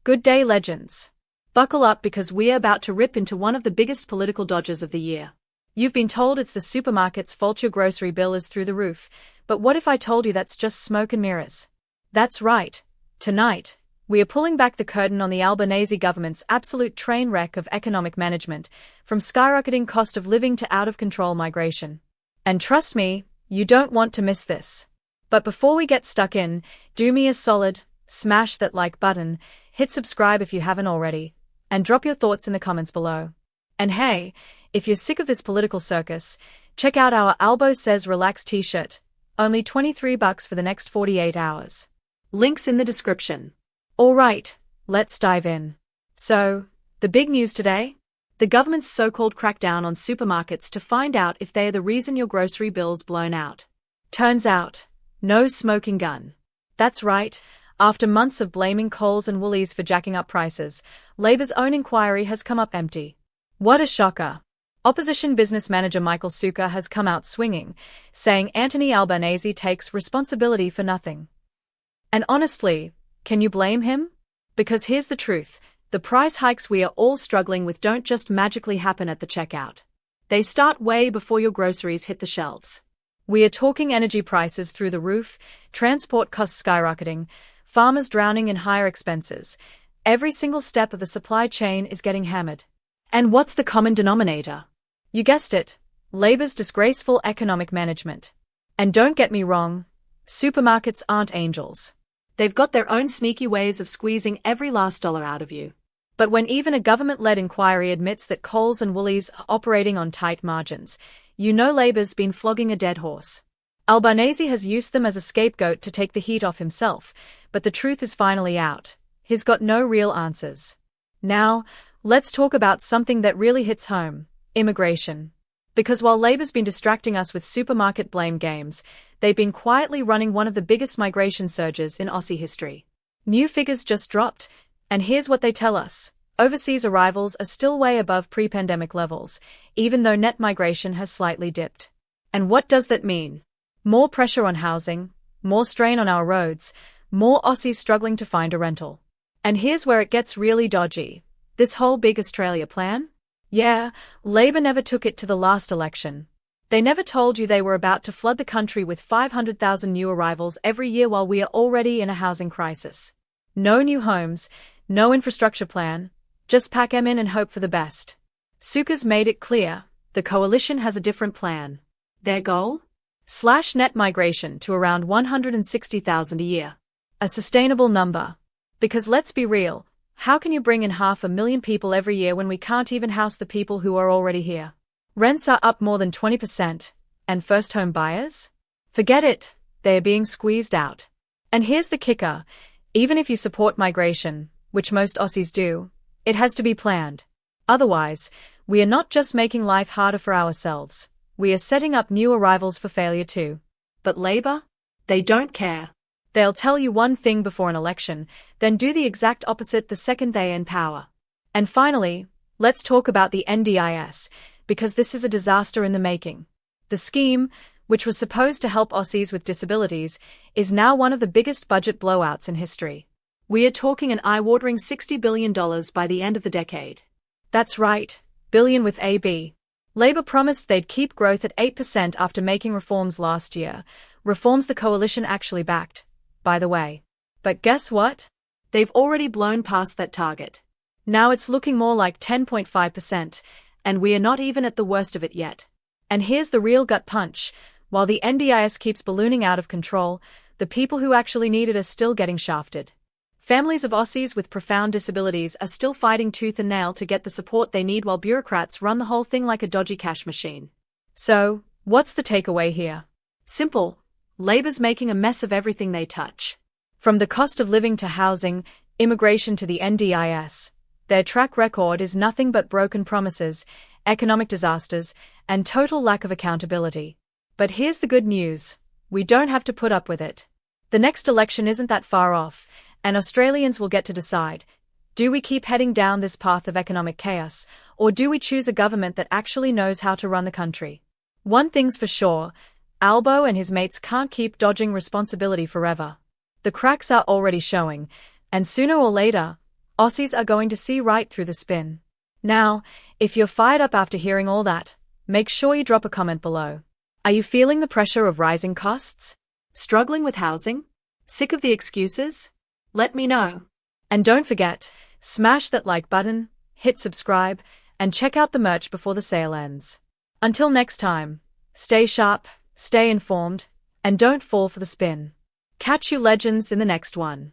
Good day, legends. Buckle up because we're about to rip into one of the biggest political dodges of the year. You've been told it's the supermarket's fault your grocery bill is through the roof, but what if I told you that's just smoke and mirrors? That's right. Tonight, we are pulling back the curtain on the Albanese government's absolute train wreck of economic management, from skyrocketing cost of living to out-of-control migration. And trust me, you don't want to miss this. But before we get stuck in, do me a solid, smash that like button, hit subscribe if you haven't already, and drop your thoughts in the comments below. And hey, if you're sick of this political circus, check out our Albo Says Relax t-shirt, only $23 for the next 48 hours. Links in the description. Alright, let's dive in. So, the big news today? The government's so-called crackdown on supermarkets to find out if they are the reason your grocery bill's blown out. Turns out, no smoking gun. That's right. After months of blaming Coles and Woolies for jacking up prices, Labour's own inquiry has come up empty. What a shocker. Opposition business manager Michael Sukkar has come out swinging, saying Anthony Albanese takes responsibility for nothing. And honestly, can you blame him? Because here's the truth, the price hikes we are all struggling with don't just magically happen at the checkout. They start way before your groceries hit the shelves. We are talking energy prices through the roof, transport costs skyrocketing, farmers drowning in higher expenses. Every single step of the supply chain is getting hammered. And what's the common denominator? You guessed it, Labour's disgraceful economic management. And don't get me wrong, supermarkets aren't angels. They've got their own sneaky ways of squeezing every last dollar out of you. But when even a government-led inquiry admits that Coles and Woolies are operating on tight margins, you know Labour's been flogging a dead horse. Albanese has used them as a scapegoat to take the heat off himself, but the truth is finally out. He's got no real answers. Now, let's talk about something that really hits home: immigration. Because while Labour's been distracting us with supermarket blame games, they've been quietly running one of the biggest migration surges in Aussie history. New figures just dropped, and here's what they tell us. Overseas arrivals are still way above pre-pandemic levels, even though net migration has slightly dipped. And what does that mean? More pressure on housing, more strain on our roads, more Aussies struggling to find a rental. And here's where it gets really dodgy. This whole big Australia plan? Yeah, Labour never took it to the last election. They never told you they were about to flood the country with 500,000 new arrivals every year while we are already in a housing crisis. No new homes, no infrastructure plan, just pack 'em in and hope for the best. Sukkar's made it clear, the coalition has a different plan. Their goal? Slash net migration to around 160,000 a year. A sustainable number. Because let's be real, how can you bring in 500,000 people every year when we can't even house the people who are already here? Rents are up more than 20%, and first-home buyers? Forget it, they are being squeezed out. And here's the kicker, even if you support migration, which most Aussies do, it has to be planned. Otherwise, we are not just making life harder for ourselves, we are setting up new arrivals for failure too. But Labour? They don't care. They'll tell you one thing before an election, then do the exact opposite the second they are in power. And finally, let's talk about the NDIS, because this is a disaster in the making. The scheme, which was supposed to help Aussies with disabilities, is now one of the biggest budget blowouts in history. We are talking an eye-watering $60 billion by the end of the decade. That's right, billion with a B. Labour promised they'd keep growth at 8% after making reforms last year, reforms the coalition actually backed, by the way. But guess what? They've already blown past that target. Now it's looking more like 10.5%, and we are not even at the worst of it yet. And here's the real gut punch. While the NDIS keeps ballooning out of control, the people who actually need it are still getting shafted. Families of Aussies with profound disabilities are still fighting tooth and nail to get the support they need while bureaucrats run the whole thing like a dodgy cash machine. So, what's the takeaway here? Simple. Labour's making a mess of everything they touch. From the cost of living to housing, immigration to the NDIS, their track record is nothing but broken promises, economic disasters, and total lack of accountability. But here's the good news. We don't have to put up with it. The next election isn't that far off, and Australians will get to decide. Do we keep heading down this path of economic chaos, or do we choose a government that actually knows how to run the country? One thing's for sure, Albo and his mates can't keep dodging responsibility forever. The cracks are already showing, and sooner or later, Aussies are going to see right through the spin. Now, if you're fired up after hearing all that, make sure you drop a comment below. Are you feeling the pressure of rising costs? Struggling with housing? Sick of the excuses? Let me know. And don't forget, smash that like button, hit subscribe, and check out the merch before the sale ends. Until next time, stay sharp, stay informed, and don't fall for the spin. Catch you legends in the next one.